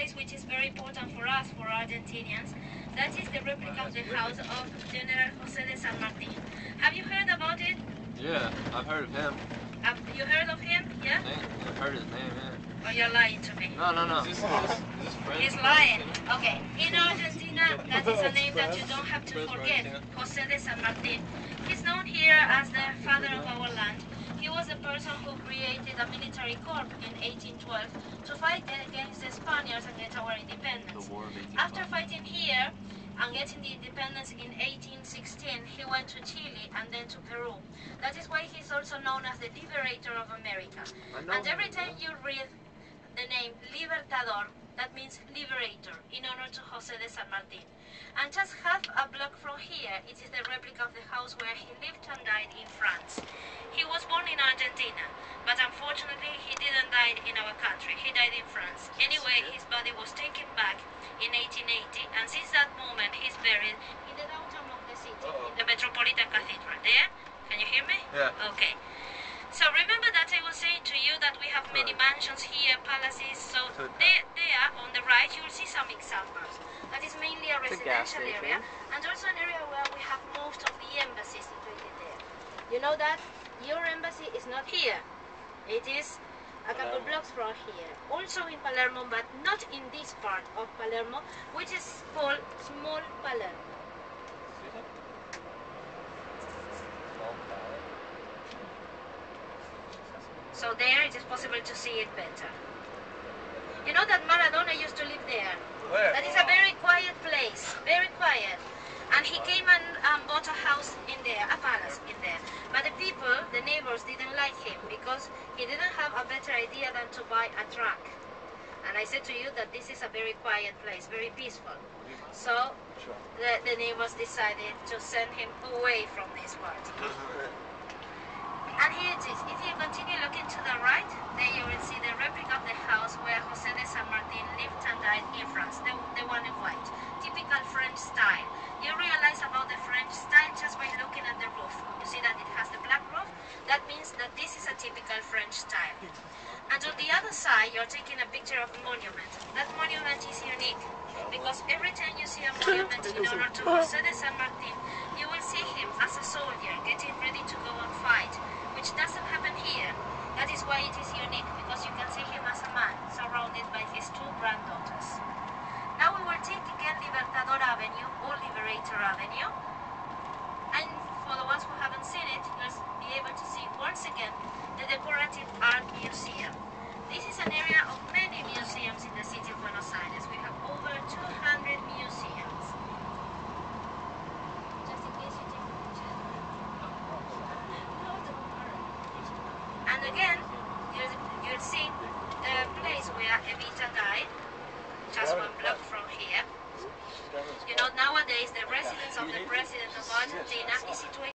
place which is very important for us, for Argentinians. That is the replica of the house of General José de San Martín. Have you heard about it? Yeah, I've heard of him. You heard of him? Yeah? I've heard his name, yeah. Or you're lying to me? No. Is this He's lying. Okay. In Argentina, that is a name that you don't have to forget. José de San Martín. He's known here as the father of our land. He was the person who created a military corps in 1812 to fight against the Spaniards and get our independence. After fighting here and getting the independence in 1816, he went to Chile and then to Peru. That is why he's also known as the Liberator of America. And every time you read the name Libertador, that means liberator, in honor to José de San Martín. And just half a block from here, it is the replica of the house where he lived and died in France. He was born in Argentina, but unfortunately he didn't die in our country, he died in France. Anyway, his body was taken back in 1880, and since that moment he's buried in the downtown of the city, in the Metropolitan Cathedral. There? Can you hear me? Yeah. Okay. So remember that I was saying to you that we have many mansions here, palaces, so there on the right you will see some examples. That is mainly a residential area, and also an area where we have most of the embassies situated there. You know that your embassy is not here. It is a couple blocks from here. Also in Palermo, but not in this part of Palermo, which is called Small Palermo. So there it is possible to see it better. You know that Maradona used to live there? Where? That is a very quiet place, very quiet. And he came and bought a house in there, a palace in there. But the people, the neighbors, didn't like him because he didn't have a better idea than to buy a truck. And I said to you that this is a very quiet place, very peaceful. So the neighbors decided to send him away from this party. And here it is. If you continue looking to the right, there you will see the replica of the house where José de San Martín lived and died in France, the one in white. Typical French style. You realize about the French style just by looking at the roof. You see that it has the black roof? That means that this is a typical French style. And on the other side, you're taking a picture of a monument. That monument is unique because every time you see a monument in honor to José de San Martín, you will see him as a soldier getting ready to go and fight, which doesn't happen here. That is why it is unique, because you can see him as a man surrounded by his two granddaughters. Now we will take again Libertador Avenue or Liberator Avenue, and for the ones who haven't seen it, you'll be able to see once again the Decorative Art Museum. This is an area of many museums in the city of Buenos Aires. We have over 200 museums. Just in case you take a picture. No, don't worry. And again, you'll see the place where Evita died, just one block from here. You know, nowadays the residence of the President of Argentina is situated